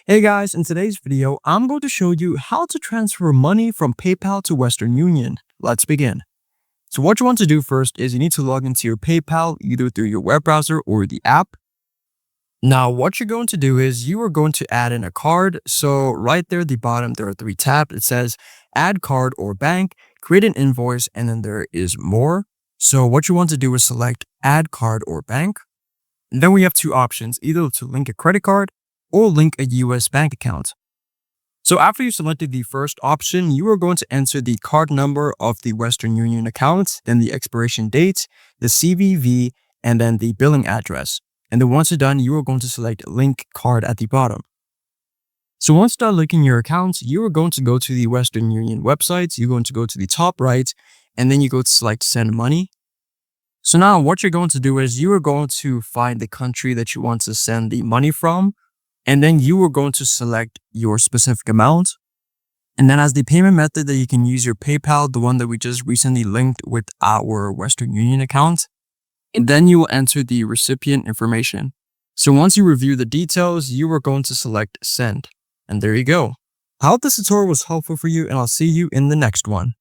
Hey guys, in today's video, I'm going to show you how to transfer money from PayPal to Western Union. Let's begin. So what you want to do first is you need to log into your PayPal either through your web browser or the app. Now what you're going to do is you are going to add in a card. So right there at the bottom, there are three tabs. It says add card or bank, create an invoice, and then there is more. So what you want to do is select add card or bank. And then we have two options, either to link a credit card or link a US bank account. So after you selected the first option, you are going to enter the card number of the Western Union account, then the expiration date, the CVV, and then the billing address. And then once you're done, you are going to select link card at the bottom. So once you're done linking your accounts, you are going to go to the Western Union website. You're going to go to the top right, and then you go to select send money. So now what you're going to do is you are going to find the country that you want to send the money from. And then you are going to select your specific amount. And then as the payment method that you can use your PayPal, the one that we just recently linked with our Western Union account. And then you will enter the recipient information. So once you review the details, you are going to select send. And there you go. I hope this tutorial was helpful for you, and I'll see you in the next one.